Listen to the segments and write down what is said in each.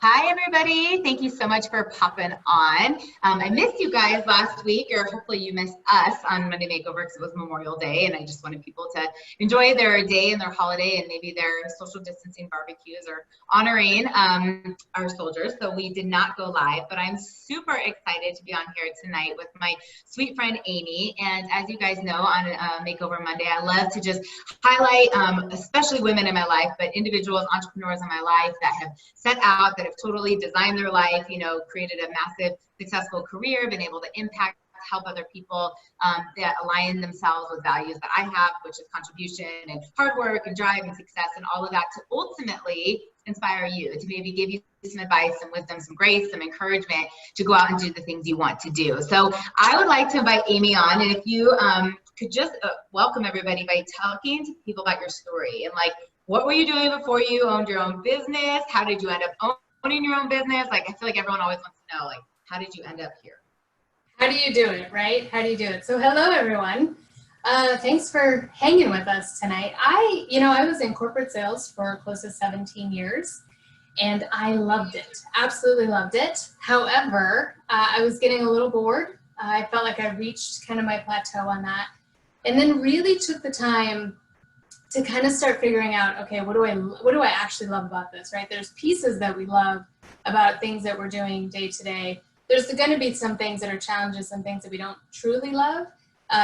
Hi, everybody. Thank you so much for popping on. I missed you guys last week, or hopefully you missed us on Monday Makeover because it was Memorial Day, and I just wanted people to enjoy their day and their holiday and maybe their social distancing barbecues or honoring our soldiers. So we did not go live, but I'm super excited to be on here tonight with my sweet friend Amy. And as you guys know, on Makeover Monday, I love to just highlight, especially women in my life, but individuals, entrepreneurs in my life that have set out, that have totally designed their life, created a massive successful career, been able to impact, help other people that align themselves with values that I have, which is contribution and hard work and drive and success and all of that, to ultimately inspire you, to maybe give you some advice, some wisdom, some grace, some encouragement to go out and do the things you want to do. So I would like to invite Amy on, and if you could just welcome everybody by talking to people about your story and what were you doing before you owned your own business? How did you end up owning your own business? I feel like everyone always wants to know, how did you end up here? How do you do it, right? How do you do it? So hello, everyone. Thanks for hanging with us tonight. I was in corporate sales for close to 17 years, and I loved it. Absolutely loved it. However, I was getting a little bored. I felt like I reached kind of my plateau on that, and then really took the time to kind of start figuring out, okay, what do I actually love about this, right? There's pieces that we love about things that we're doing day to day. There's going to be some things that are challenges, some things that we don't truly love.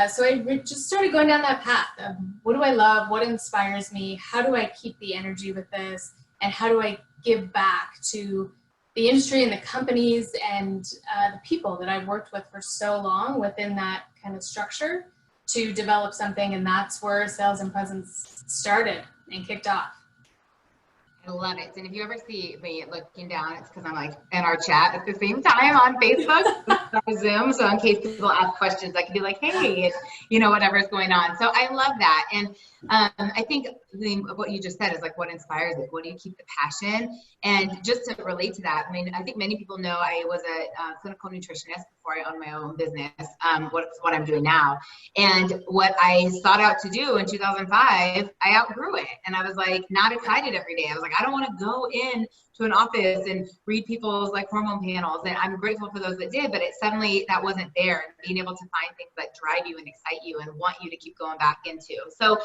So I just started going down that path of what do I love, what inspires me, how do I keep the energy with this, and how do I give back to the industry and the companies and the people that I've worked with for so long within that kind of structure to develop something. And that's where Sales and Presence started and kicked off. I love it. And if you ever see me looking down, it's because I'm in our chat at the same time on Facebook, on Zoom. So in case people ask questions, I can be like, hey, whatever's going on. So I love that. And I think what you just said is what inspires it. What do you keep the passion? And just to relate to that, I think many people know I was a clinical nutritionist before I owned my own business, what I'm doing now. And what I sought out to do in 2005, I outgrew it. And I was not excited every day. I was I don't want to go in to an office and read people's hormone panels. And I'm grateful for those that did, but suddenly that wasn't there. And being able to find things that drive you and excite you and want you to keep going back into. So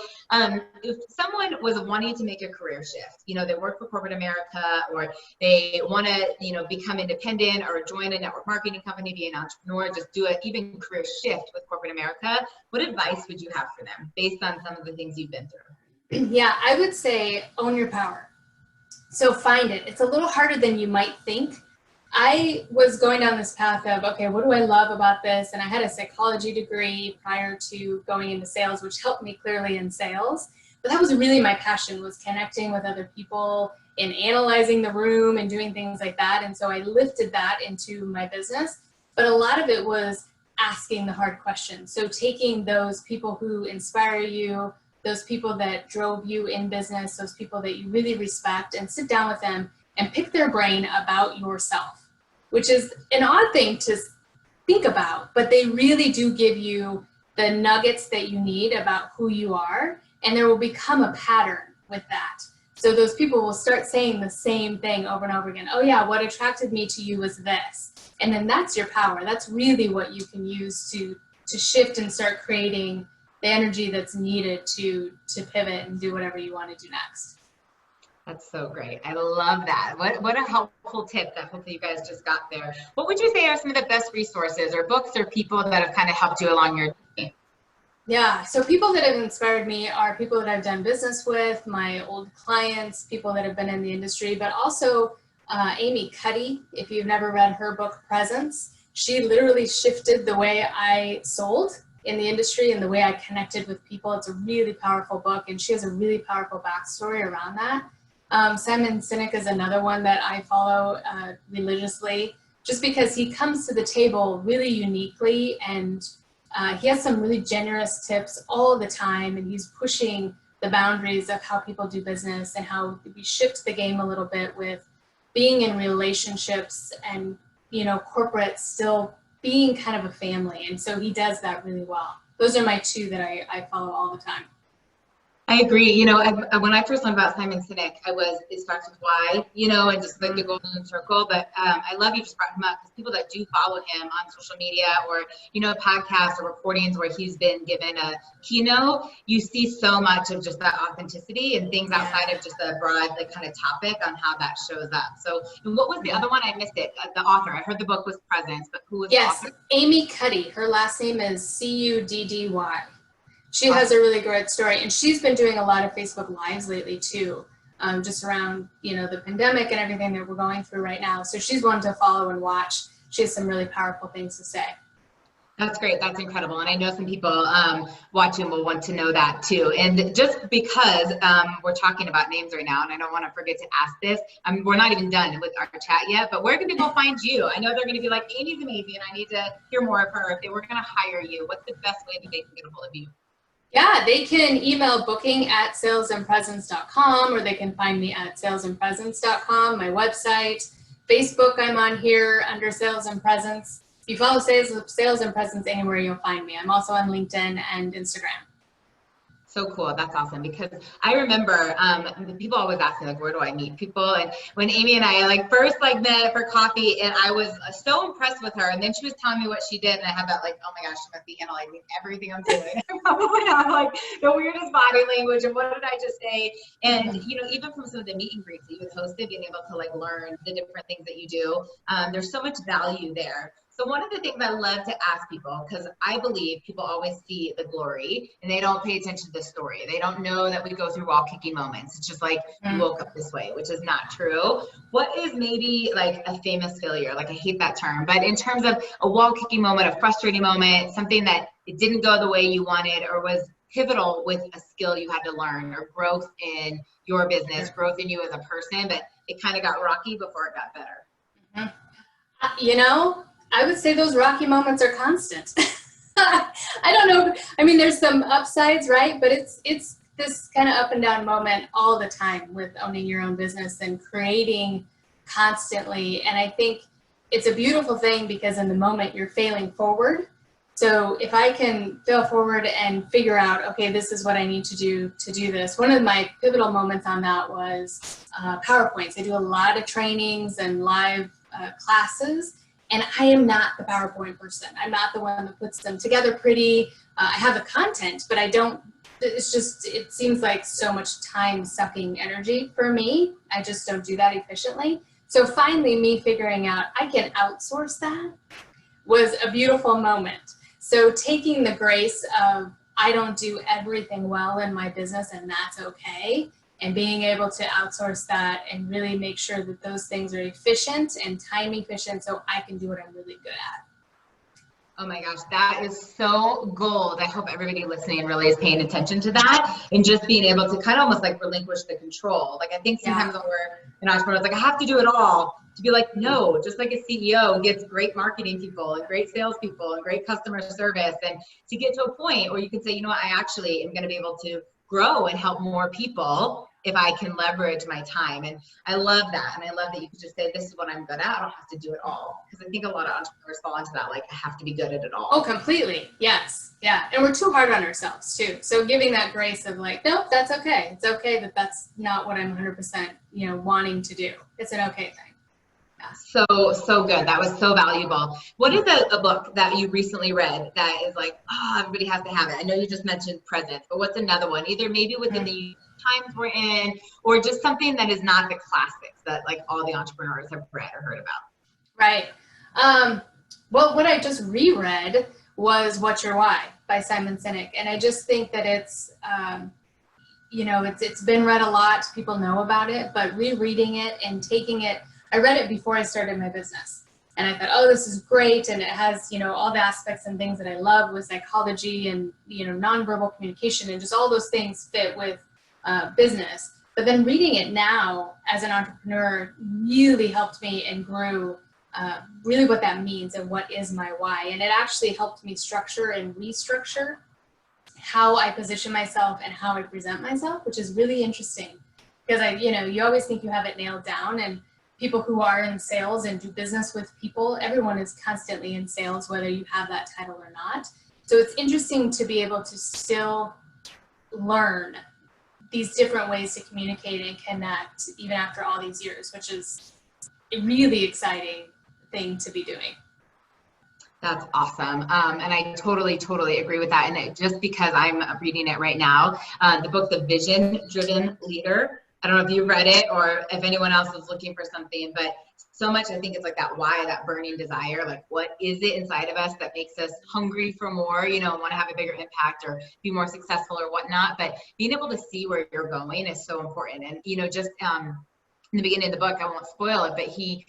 if someone was wanting to make a career shift, they work for corporate America, or they want to, become independent or join a network marketing company, be an entrepreneur, just do an even career shift with corporate America, what advice would you have for them based on some of the things you've been through? Yeah, I would say own your power. So find it. It's a little harder than you might think. I was going down this path of, okay, what do I love about this? And I had a psychology degree prior to going into sales, which helped me clearly in sales. But that was really my passion, was connecting with other people and analyzing the room and doing things like that. And so I lifted that into my business. But a lot of it was asking the hard questions. So taking those people who inspire you, those people that drove you in business, those people that you really respect, and sit down with them and pick their brain about yourself, which is an odd thing to think about, but they really do give you the nuggets that you need about who you are, and there will become a pattern with that. So those people will start saying the same thing over and over again. Oh yeah, what attracted me to you was this. And then that's your power. That's really what you can use to shift and start creating the energy that's needed to pivot and do whatever you want to do next. That's so great. I love that. What a helpful tip that hopefully you guys just got there. What would you say are some of the best resources or books or people that have kind of helped you along your journey? Yeah, so people that have inspired me are people that I've done business with, my old clients, people that have been in the industry, but also Amy Cuddy. If you've never read her book, Presence, she literally shifted the way I sold in the industry and the way I connected with people. It's a really powerful book, and she has a really powerful backstory around that. Simon Sinek is another one that I follow religiously, just because he comes to the table really uniquely, and he has some really generous tips all the time, and he's pushing the boundaries of how people do business and how we shift the game a little bit with being in relationships and, corporate still being kind of a family. And so he does that really well. Those are my two that I follow all the time. I agree. You know, when I first learned about Simon Sinek, it starts with why, you know, and just like the golden circle. But I love you just brought him up because people that do follow him on social media or, you know, podcasts or recordings where he's been given a keynote, you see so much of just that authenticity and things outside of just a broad, like kind of topic on how that shows up. So, and what was the other one? I missed it. The author. I heard the book was Presence, but who was the author? Amy Cuddy. Her last name is Cuddy. She has a really great story, and she's been doing a lot of Facebook Lives lately too, just around, you know, the pandemic and everything that we're going through right now. So she's one to follow and watch. She has some really powerful things to say. That's great. That's incredible. And I know some people watching will want to know that too. And just because we're talking about names right now, and I don't want to forget to ask this, we're not even done with our chat yet, but where can people find you? I know they're going to be like, Amy's amazing. I need to hear more of her. If they were going to hire you, what's the best way that they can get a hold of you? Yeah, they can email booking@salesandpresence.com, or they can find me at salesandpresence.com, my website. Facebook, I'm on here under Sales and Presence. If you follow Sales and Presence anywhere, you'll find me. I'm also on LinkedIn and Instagram. So cool. That's awesome. Because I remember people always ask me, like, where do I meet people? And when Amy and I first met for coffee, and I was so impressed with her. And then she was telling me what she did. And I had that oh my gosh, she must be analyzing everything I'm doing. I probably have the weirdest body language. And what did I just say? And, you know, even from some of the meet and greets that you hosted, being able to learn the different things that you do, there's so much value there. So one of the things I love to ask people, because I believe people always see the glory and they don't pay attention to the story. They don't know that we go through wall kicking moments. It's just you woke up this way, which is not true. What is maybe a famous failure? I hate that term, but in terms of a wall kicking moment, a frustrating moment, something that it didn't go the way you wanted or was pivotal with a skill you had to learn, or growth in your business, growth in you as a person, but it kind of got rocky before it got better. You know, I would say those rocky moments are constant. I don't know. I mean, there's some upsides, right? But it's this kind of up and down moment all the time with owning your own business and creating constantly. And I think it's a beautiful thing because in the moment you're failing forward. So if I can fail forward and figure out, okay, this is what I need to do this. One of my pivotal moments on that was PowerPoints. I do a lot of trainings and live classes. And I am not the PowerPoint person. I'm not the one that puts them together pretty. I have the content, but I don't, it seems like so much time-sucking energy for me. I just don't do that efficiently. So finally, me figuring out I can outsource that was a beautiful moment. So taking the grace of I don't do everything well in my business, and that's okay, and being able to outsource that and really make sure that those things are efficient and time efficient so I can do what I'm really good at. Oh my gosh, that is so gold. I hope everybody listening really is paying attention to that and just being able to kind of almost relinquish the control. I think sometimes when we're an entrepreneur, it's I have to do it all. To be no, just like a CEO gets great marketing people and great salespeople and great customer service, and to get to a point where you can say, you know what, I actually am going to be able to grow and help more people if I can leverage my time. And I love that. And I love that you could just say, this is what I'm good at. I don't have to do it all. Because I think a lot of entrepreneurs fall into that, I have to be good at it all. Oh, completely. Yes. Yeah. And we're too hard on ourselves too. So giving that grace of nope, that's okay. It's okay that that's not what I'm 100%, wanting to do. It's an okay thing. Yeah. So good. That was so valuable. What is a book that you recently read that is everybody has to have it? I know you just mentioned Presence, but what's another one? Either maybe within the times we're in, or just something that is not the classics that all the entrepreneurs have read or heard about. Right. Well, what I just reread was What's Your Why by Simon Sinek. And I just think that it's been read a lot. People know about it, but rereading it and taking it, I read it before I started my business. And I thought, oh, this is great. And it has, all the aspects and things that I love with psychology and, nonverbal communication and just all those things fit with business. But then reading it now as an entrepreneur really helped me and grew really what that means and what is my why. And it actually helped me structure and restructure how I position myself and how I present myself, which is really interesting because you always think you have it nailed down, and people who are in sales and do business with people, everyone is constantly in sales, whether you have that title or not. So it's interesting to be able to still learn these different ways to communicate and connect even after all these years, which is a really exciting thing to be doing. That's awesome. And I totally, totally agree with that. And just because I'm reading it right now, the book, The Vision Driven Leader, I don't know if you read it or if anyone else is looking for something, but so much, I think it's like that why, that burning desire, like what is it inside of us that makes us hungry for more, you know, want to have a bigger impact or be more successful or whatnot. But being able to see where you're going is so important. And, you know, just, in the beginning of the book, I won't spoil it, but he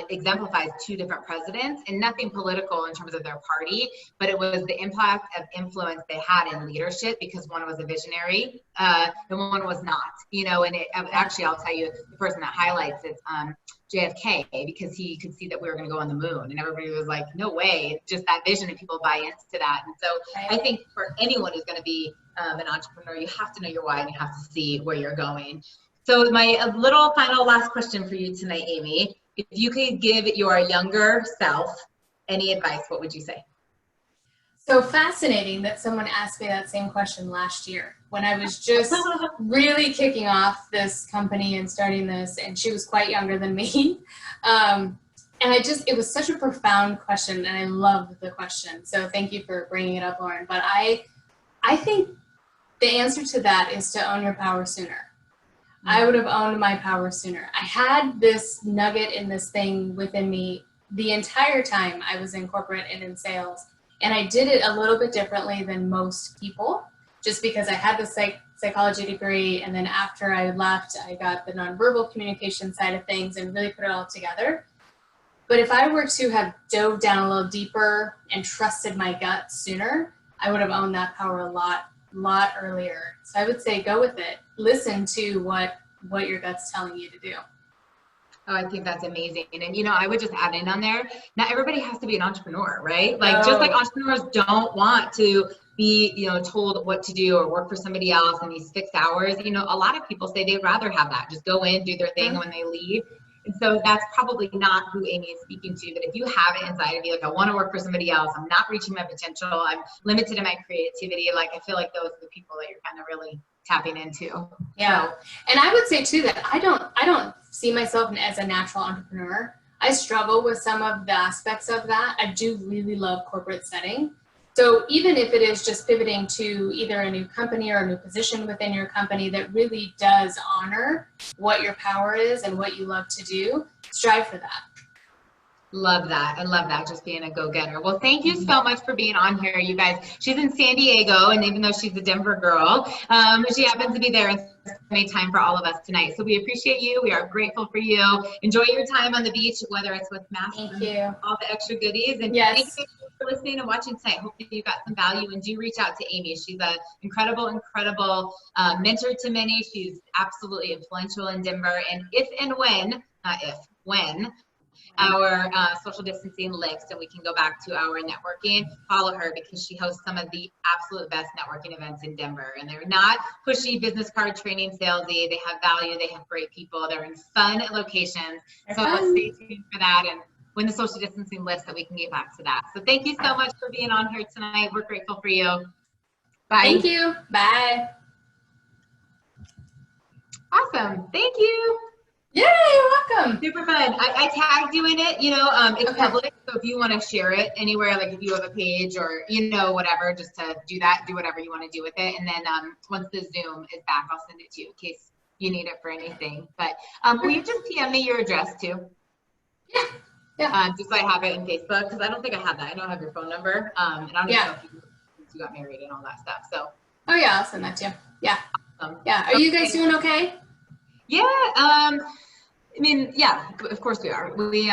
exemplifies two different presidents, and nothing political in terms of their party, but it was the impact of influence they had in leadership, because one was a visionary and one was not, you know. And actually, I'll tell you, the person that highlights it's JFK, because he could see that we were going to go on the moon, and everybody was like, no way, just that vision, and people buy into that. And so I think for anyone who's going to be an entrepreneur, you have to know your why and you have to see where you're going. So my little final last question for you tonight, Amy, if you could give your younger self any advice, what would you say? So fascinating that someone asked me that same question last year when I was just really kicking off this company and starting this, and she was quite younger than me. And it was such a profound question, and I loved the question. So thank you for bringing it up, Lauren. But I think the answer to that is to own your power sooner. I would have owned my power sooner. I had this nugget in this thing within me the entire time I was in corporate and in sales. And I did it a little bit differently than most people, just because I had the psychology degree. And then after I left, I got the nonverbal communication side of things and really put it all together. But if I were to have dove down a little deeper and trusted my gut sooner, I would have owned that power a lot earlier. So I would say go with it. Listen to what your gut's telling you to do. Oh, I think that's amazing. And, you know, I would just add in on there, not everybody has to be an entrepreneur, right? Like, just like entrepreneurs don't want to be, you know, told what to do or work for somebody else in these fixed hours. You know, a lot of people say they'd rather have that, just go in, do their thing when they leave. And so that's probably not who Amy is speaking to. But if you have it inside of you, like, I want to work for somebody else, I'm not reaching my potential, I'm limited in my creativity, like, I feel like those are the people that you're kind of really tapping into. Yeah. So, and I would say too that I don't see myself as a natural entrepreneur. I struggle with some of the aspects of that. I do really love corporate setting. So even if it is just pivoting to either a new company or a new position within your company that really does honor what your power is and what you love to do, strive for that. Love that. I love that. Just being a go-getter. Well, thank you so much for being on here, you guys. She's in San Diego, and even though she's a Denver girl, she happens to be there and spending time for all of us tonight. So we appreciate you. We are grateful for you. Enjoy your time on the beach, whether it's with Mass and all the extra goodies. And thank you for listening and watching tonight. Hopefully you got some value, and do reach out to Amy. She's an incredible mentor to many. She's absolutely influential in Denver. And if and when, not if, when, our social distancing lifts and we can go back to our networking, follow her, because she hosts some of the absolute best networking events in Denver. And they're not pushy business card training salesy. They have value. They have great people. They're in fun locations. So let's stay tuned for that. And when the social distancing lifts, that we can get back to that. So thank you so much for being on here tonight. We're grateful for you. Bye. Thank you. Bye. Awesome. Thank you. Yeah, you're welcome. Super fun. I tagged you in it, you know, it's public. So if you want to share it anywhere, like if you have a page or, you know, whatever, just to do that, do whatever you want to do with it. And then once the Zoom is back, I'll send it to you in case you need it for anything. But will you just PM me your address too? Yeah. Just so I have it in Facebook, because I don't think I have that. I don't have your phone number. And I don't even know if you got married and all that stuff. So. Oh yeah, I'll send that to you. Yeah. Awesome. Yeah. Are you guys doing okay? Yeah. I mean, yeah, of course we are. We,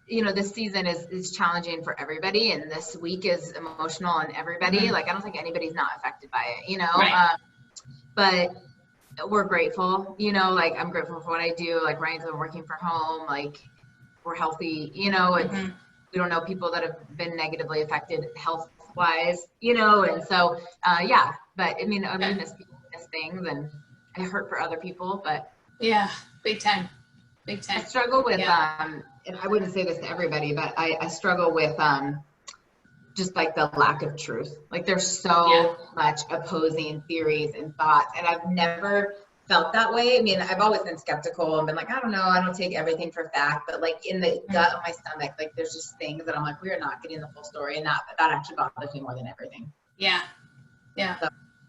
you know, this season is challenging for everybody, and this week is emotional on everybody. Like, I don't think anybody's not affected by it, you know, but we're grateful, you know, like I'm grateful for what I do. Like Ryan's been working from home, like we're healthy, you know, and we don't know people that have been negatively affected health wise, you know, and so, yeah, but I mean, miss people, miss things, and I hurt for other people, but yeah, big time. I struggle with, and I wouldn't say this to everybody, but I struggle with just like the lack of truth. Like there's so much opposing theories and thoughts, and I've never felt that way. I mean, I've always been skeptical and been like, I don't know, I don't take everything for fact, but like in the gut of my stomach, like there's just things that I'm like, we are not getting the full story, and that actually bothers me more than everything. Yeah. So.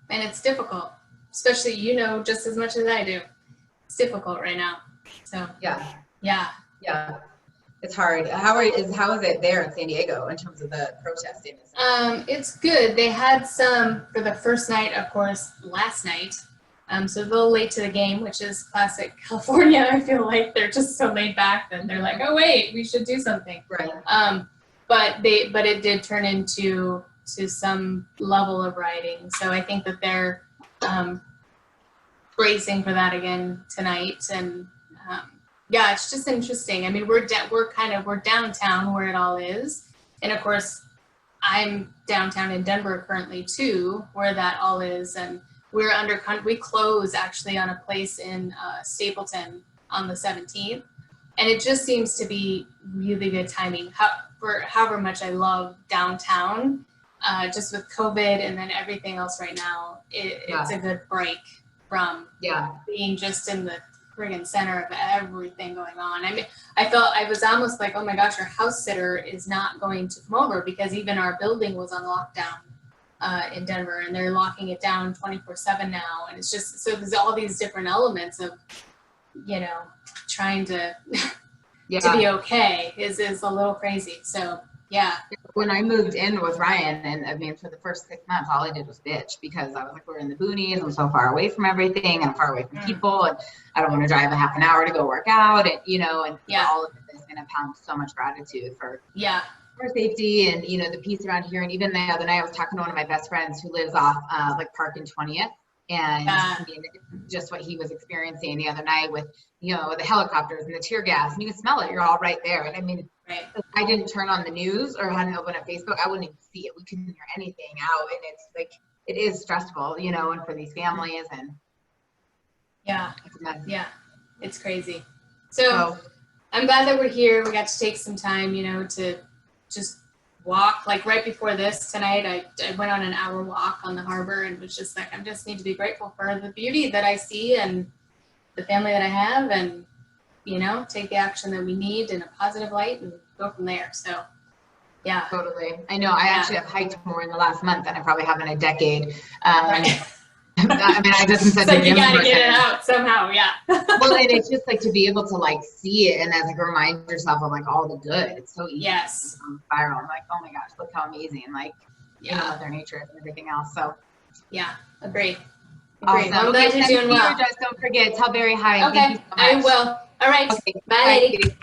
And it's difficult, especially, you know, just as much as I do. It's difficult right now. So yeah. It's hard. How is it there in San Diego in terms of the protesting? It's good. They had some for the first night, of course, last night. So a little late to the game, which is classic California. I feel like they're just so laid back that they're like, oh wait, we should do something. Right. But it did turn into some level of rioting. So I think that they're bracing for that again tonight. And yeah, it's just interesting. I mean, we're downtown where it all is, and of course, I'm downtown in Denver currently too, where that all is, and we close actually on a place in Stapleton on the 17th, and it just seems to be really good timing. For however much I love downtown, just with COVID and then everything else right now, it's a good break from being just in the friggin' center of everything going on. I mean, I was almost like, oh my gosh, our house sitter is not going to come over, because even our building was on lockdown in Denver, and they're locking it down 24/7 now. And it's just, so there's all these different elements of, you know, trying to to be okay is a little crazy. So yeah. When I moved in with Ryan, and I mean, for the first 6 months, all I did was bitch, because I was like, we're in the boonies, I'm so far away from everything, I'm far away from people, and I don't want to drive a half an hour to go work out, and you know, and all of this, and I've had so much gratitude for safety and, you know, the peace around here. And even the other night I was talking to one of my best friends who lives off like Park and 20th, and I mean, just what he was experiencing the other night with, you know, the helicopters and the tear gas, and you can smell it, you're all right there. And I mean, if I didn't turn on the news or hadn't opened up Facebook, I wouldn't even see it. We couldn't hear anything out, and it's like, it is stressful, you know, and for these families, and it's crazy. So I'm glad that we're here. We got to take some time, you know, to just walk. Like right before this tonight, I went on an hour walk on the harbor, and was just like, I just need to be grateful for the beauty that I see and the family that I have, and, you know, take the action that we need in a positive light and go from there. So yeah. Totally. I know I actually have hiked more in the last month than I probably have in a decade. I mean, I just said, like you gotta get it out somehow. Well, and it's just like to be able to like see it, and then like remind yourself of like all the good. It's so easy to spiral. I'm like, oh my gosh, look how amazing, like, you know, Mother Nature and everything else. So agree. Awesome. I'm glad you're doing well. Don't forget, tell Barry hi. Okay, I will. All right. Okay. Bye, lady.